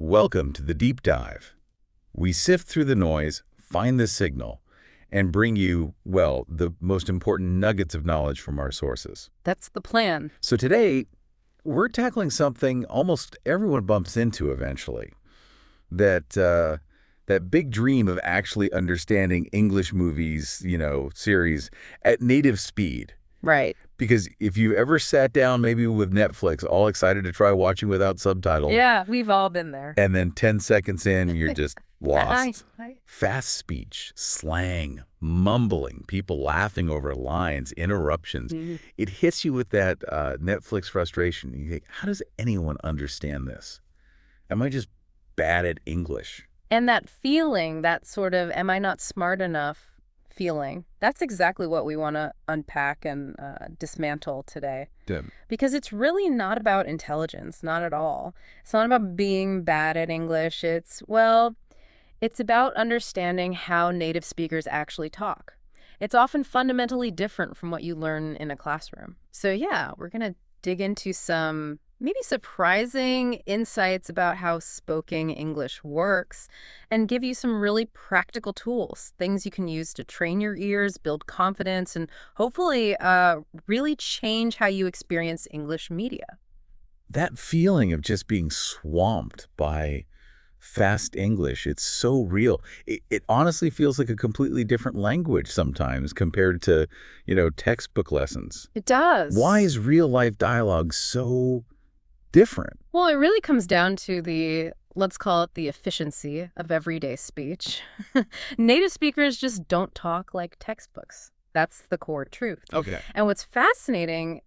Welcome to the deep dive. We sift through the noise, find the signal, and bring you, well, the most important nuggets of knowledge from our sources. That's the plan. So today, we're tackling something almost everyone bumps into eventually. That big dream of actually understanding English movies, series at native speed. Right. Because if you've ever sat down maybe with Netflix, all excited to try watching without subtitles, Yeah, we've all been there. and then 10 seconds in, you're just lost. Hi. Fast speech, slang, mumbling, people laughing over lines, interruptions. It hits you with that Netflix frustration. You think, how does anyone understand this? Am I just bad at English? And that feeling, that sort of, am I not smart enough feeling, that's exactly what we want to unpack and dismantle today. Because it's really not about intelligence, not at all. It's not about being bad at English. It's about understanding how native speakers actually talk. It's often fundamentally different from what you learn in a classroom. So yeah, we're going to dig into some maybe surprising insights about how spoken English works and give you some really practical tools, things you can use to train your ears, build confidence, and hopefully really change how you experience English media. That feeling of just being swamped by fast English, it's so real. It honestly feels like a completely different language sometimes compared to, textbook lessons. It does. Why is real-life dialogue so different? Well, it really comes down to let's call it the efficiency of everyday speech. Native speakers just don't talk like textbooks. That's the core truth. Okay. And what's fascinating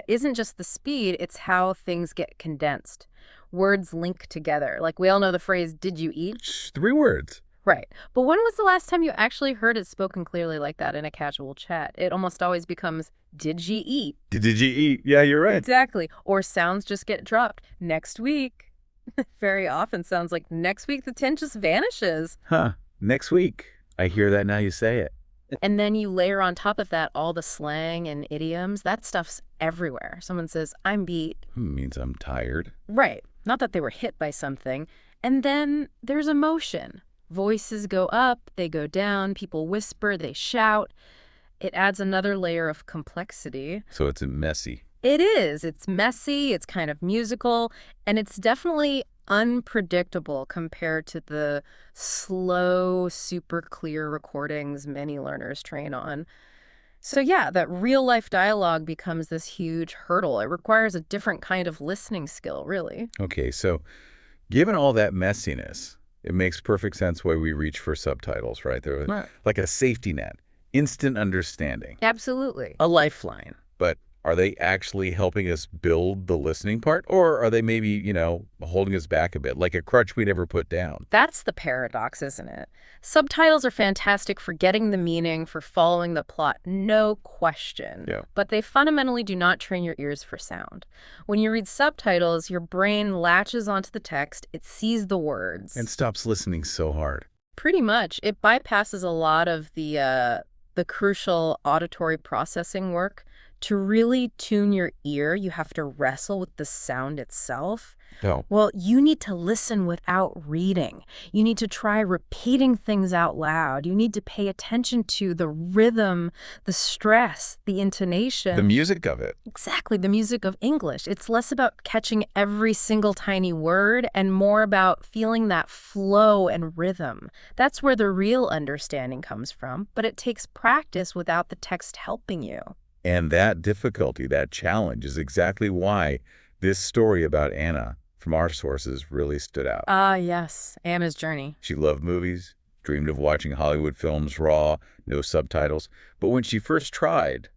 isn't just the speed, it's how things get condensed. Words link together. Like we all know the phrase, did you eat? 3 words. Right. But when was the last time you actually heard it spoken clearly like that in a casual chat? It almost always becomes, did you eat? Did you eat? Yeah, you're right. Exactly. Or sounds just get dropped. Next week. Very often sounds like next week the tint just vanishes. Huh. Next week. I hear that now you say it. And then you layer on top of that all the slang and idioms. That stuff's everywhere. Someone says, I'm beat. Means I'm tired. Right. Not that they were hit by something. And then there's emotion. Voices go up, they go down, people whisper, they shout. It adds another layer of complexity. So it's messy. It is. It's messy, it's kind of musical, and it's definitely unpredictable compared to the slow, super clear recordings many learners train on. So yeah, that real-life dialogue becomes this huge hurdle. It requires a different kind of listening skill, really. Okay, so given all that messiness, it makes perfect sense why we reach for subtitles, right? They're like a safety net, instant understanding. Absolutely. A lifeline. But are they actually helping us build the listening part? Or are they maybe, holding us back a bit, like a crutch we never put down? That's the paradox, isn't it? Subtitles are fantastic for getting the meaning, for following the plot, no question. Yeah. But they fundamentally do not train your ears for sound. When you read subtitles, your brain latches onto the text, it sees the words. And stops listening so hard. Pretty much. It bypasses a lot of the crucial auditory processing work. To really tune your ear, you have to wrestle with the sound itself. No. Well, you need to listen without reading. You need to try repeating things out loud. You need to pay attention to the rhythm, the stress, the intonation. The music of it. Exactly, the music of English. It's less about catching every single tiny word and more about feeling that flow and rhythm. That's where the real understanding comes from, but it takes practice without the text helping you. And that difficulty, that challenge, is exactly why this story about Anna from our sources really stood out. Ah, yes, Anna's journey. She loved movies, dreamed of watching Hollywood films raw, no subtitles. But when she first tried,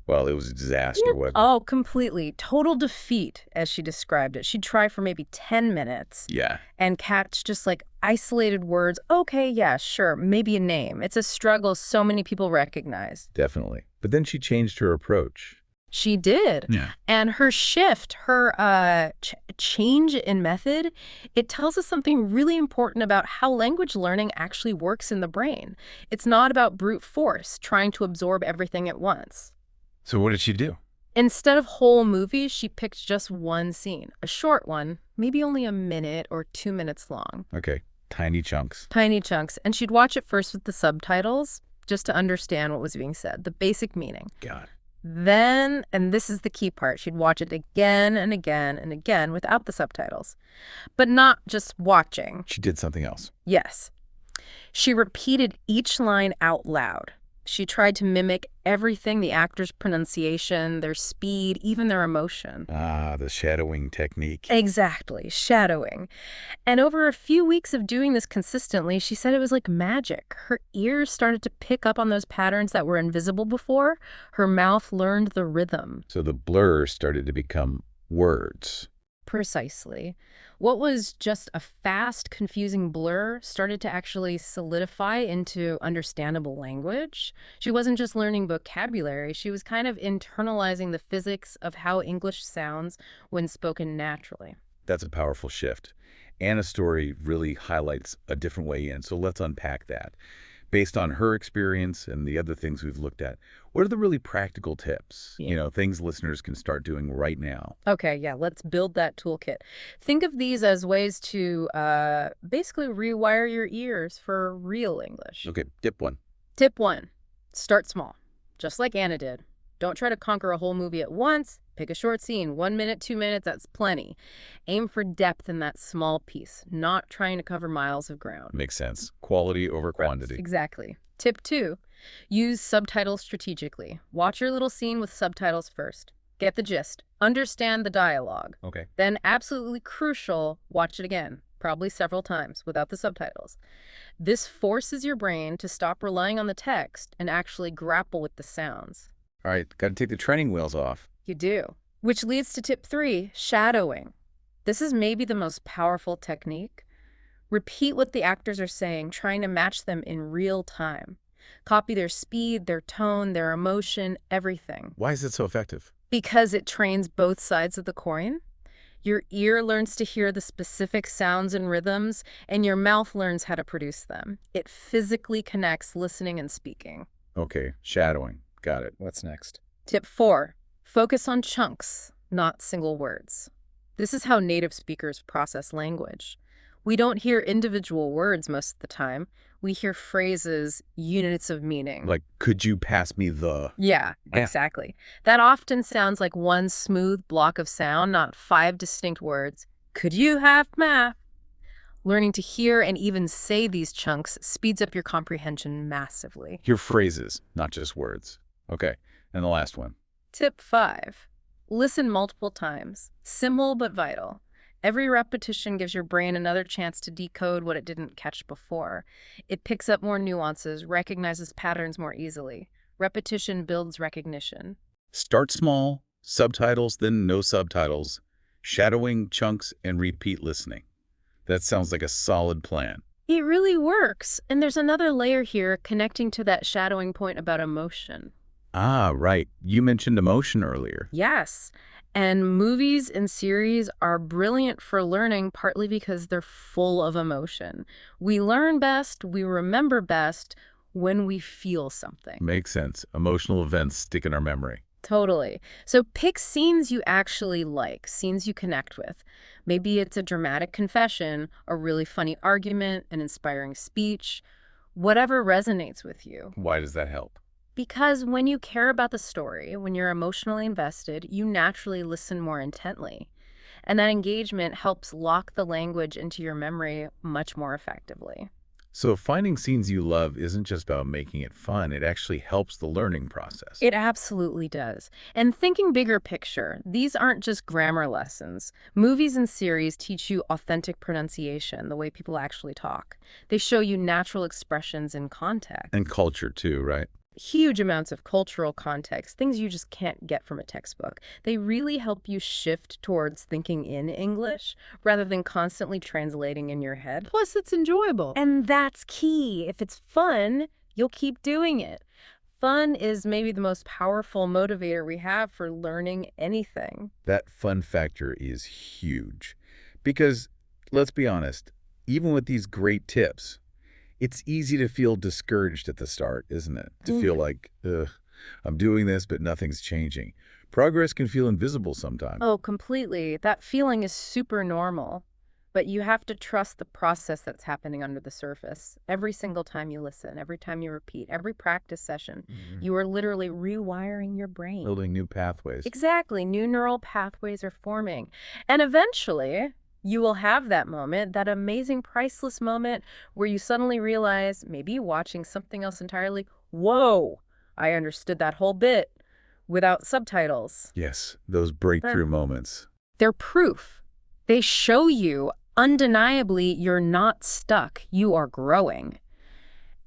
well, it was a disaster, wasn't it? Oh, completely. Total defeat, as she described it. She'd try for maybe 10 minutes. Yeah. And catch just like isolated words. Okay, yeah, sure, maybe a name. It's a struggle so many people recognize. Definitely. But then she changed her approach. She did. Yeah. And her shift, her change in method, it tells us something really important about how language learning actually works in the brain. It's not about brute force, trying to absorb everything at once. So what did she do? Instead of whole movies, she picked just one scene, a short one, maybe only a minute or 2 minutes long. Okay, tiny chunks. Tiny chunks. And she'd watch it first with the subtitles, just to understand what was being said, the basic meaning. God. Then, and this is the key part, she'd watch it again and again and again without the subtitles. But not just watching. She did something else. Yes. She repeated each line out loud. She tried to mimic everything, the actor's pronunciation, their speed, even their emotion. Ah, the shadowing technique. Exactly, shadowing. And over a few weeks of doing this consistently, she said it was like magic. Her ears started to pick up on those patterns that were invisible before. Her mouth learned the rhythm. So the blur started to become words. Precisely. What was just a fast, confusing blur started to actually solidify into understandable language. She wasn't just learning vocabulary, she was kind of internalizing the physics of how English sounds when spoken naturally. That's a powerful shift. Anna's story really highlights a different way in, so let's unpack that. Based on her experience and the other things we've looked at, what are the really practical tips? Yeah. Things listeners can start doing right now. Okay, yeah, let's build that toolkit. Think of these as ways to basically rewire your ears for real English. Okay, tip one. Tip 1, start small, just like Anna did. Don't try to conquer a whole movie at once. Pick a short scene, 1 minute, 2 minutes, that's plenty. Aim for depth in that small piece, not trying to cover miles of ground. Makes sense. Quality over quantity. Exactly. Tip 2, use subtitles strategically. Watch your little scene with subtitles first. Get the gist. Understand the dialogue. Okay. Then, absolutely crucial, watch it again, probably several times, without the subtitles. This forces your brain to stop relying on the text and actually grapple with the sounds. All right, got to take the training wheels off. You do. Which leads to tip 3, shadowing. This is maybe the most powerful technique. Repeat what the actors are saying, trying to match them in real time. Copy their speed, their tone, their emotion, everything. Why is it so effective? Because it trains both sides of the coin. Your ear learns to hear the specific sounds and rhythms, and your mouth learns how to produce them. It physically connects listening and speaking. Okay, shadowing. Got it. What's next? Tip 4, focus on chunks, not single words. This is how native speakers process language. We don't hear individual words most of the time. We hear phrases, units of meaning. Like, could you pass me the? Yeah, exactly. That often sounds like one smooth block of sound, not 5 distinct words. Could you have math? Learning to hear and even say these chunks speeds up your comprehension massively. Hear phrases, not just words. Okay, and the last one. Tip 5, listen multiple times. Simple but vital. Every repetition gives your brain another chance to decode what it didn't catch before. It picks up more nuances, recognizes patterns more easily. Repetition builds recognition. Start small, subtitles, then no subtitles, shadowing chunks, and repeat listening. That sounds like a solid plan. It really works. And there's another layer here connecting to that shadowing point about emotion. Ah, right. You mentioned emotion earlier. Yes. And movies and series are brilliant for learning, partly because they're full of emotion. We learn best, we remember best when we feel something. Makes sense. Emotional events stick in our memory. Totally. So pick scenes you actually like, scenes you connect with. Maybe it's a dramatic confession, a really funny argument, an inspiring speech, whatever resonates with you. Why does that help? Because when you care about the story, when you're emotionally invested, you naturally listen more intently. And that engagement helps lock the language into your memory much more effectively. So finding scenes you love isn't just about making it fun, it actually helps the learning process. It absolutely does. And thinking bigger picture, these aren't just grammar lessons. Movies and series teach you authentic pronunciation, the way people actually talk. They show you natural expressions in context. And culture too, right? Huge amounts of cultural context, things you just can't get from a textbook. They really help you shift towards thinking in English rather than constantly translating in your head. Plus, it's enjoyable. And that's key. If it's fun, you'll keep doing it. Fun is maybe the most powerful motivator we have for learning anything. That fun factor is huge. Because, let's be honest, even with these great tips, it's easy to feel discouraged at the start, isn't it? To feel like, ugh, I'm doing this, but nothing's changing. Progress can feel invisible sometimes. Oh, completely. That feeling is super normal. But you have to trust the process that's happening under the surface. Every single time you listen, every time you repeat, every practice session, you are literally rewiring your brain. Building new pathways. Exactly. New neural pathways are forming. And eventually, you will have that moment, that amazing, priceless moment where you suddenly realize, maybe watching something else entirely, whoa, I understood that whole bit without subtitles. Yes, those breakthrough moments. They're proof. They show you undeniably you're not stuck. You are growing.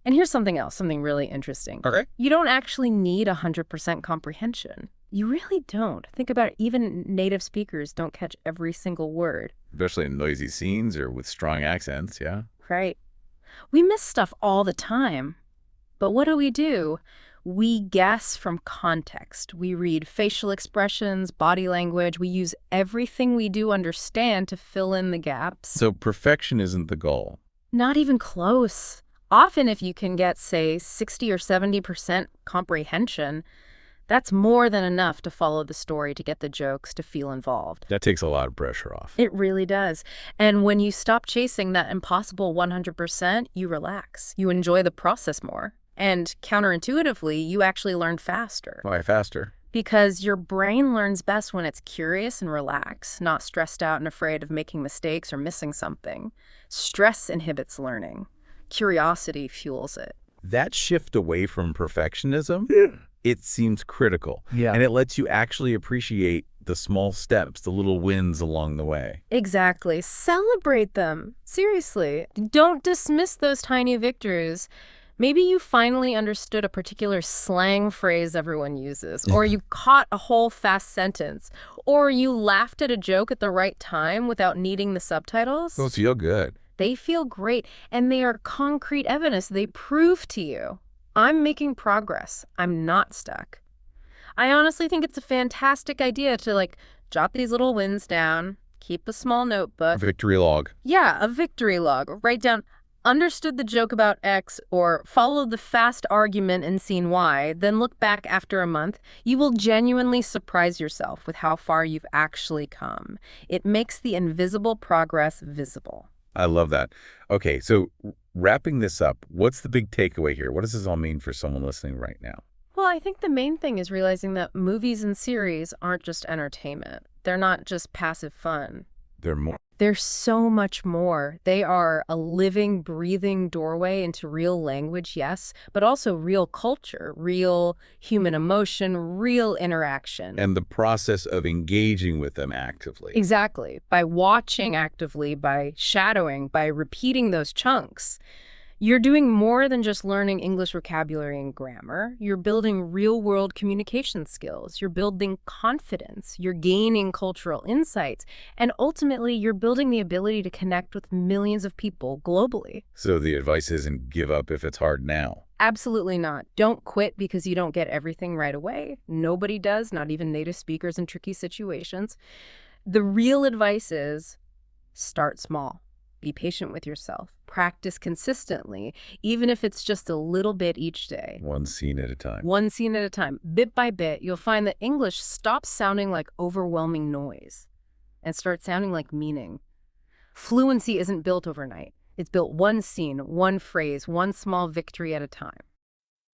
And here's something else, something really interesting. Okay. You don't actually need 100% comprehension. You really don't. Think about it. Even native speakers don't catch every single word. Especially in noisy scenes or with strong accents, yeah? Right. We miss stuff all the time. But what do? We guess from context. We read facial expressions, body language. We use everything we do understand to fill in the gaps. So perfection isn't the goal. Not even close. Often if you can get, say, 60 or 70% comprehension, that's more than enough to follow the story, to get the jokes, to feel involved. That takes a lot of pressure off. It really does. And when you stop chasing that impossible 100%, you relax. You enjoy the process more. And counterintuitively, you actually learn faster. Why faster? Because your brain learns best when it's curious and relaxed, not stressed out and afraid of making mistakes or missing something. Stress inhibits learning. Curiosity fuels it. That shift away from perfectionism, it seems critical. Yeah. And it lets you actually appreciate the small steps, the little wins along the way. Exactly. Celebrate them. Seriously. Don't dismiss those tiny victories. Maybe you finally understood a particular slang phrase everyone uses, or you caught a whole fast sentence, or you laughed at a joke at the right time without needing the subtitles. Those feel good. They feel great, and they are concrete evidence. They prove to you, I'm making progress. I'm not stuck. I honestly think it's a fantastic idea to, jot these little wins down, keep a small notebook. Victory log. Yeah, a victory log. Write down, understood the joke about X, or followed the fast argument in scene Y, then look back after a month. You will genuinely surprise yourself with how far you've actually come. It makes the invisible progress visible. I love that. Okay, so wrapping this up, what's the big takeaway here? What does this all mean for someone listening right now? Well, I think the main thing is realizing that movies and series aren't just entertainment. They're not just passive fun. They're more. They're so much more. They are a living, breathing doorway into real language, yes, but also real culture, real human emotion, real interaction. And the process of engaging with them actively. Exactly. By watching actively, by shadowing, by repeating those chunks. You're doing more than just learning English vocabulary and grammar. You're building real-world communication skills. You're building confidence. You're gaining cultural insights. And ultimately, you're building the ability to connect with millions of people globally. So the advice isn't give up if it's hard now. Absolutely not. Don't quit because you don't get everything right away. Nobody does, not even native speakers in tricky situations. The real advice is start small. Be patient with yourself. Practice consistently, even if it's just a little bit each day. One scene at a time. One scene at a time. Bit by bit, you'll find that English stops sounding like overwhelming noise and starts sounding like meaning. Fluency isn't built overnight. It's built one scene, one phrase, one small victory at a time.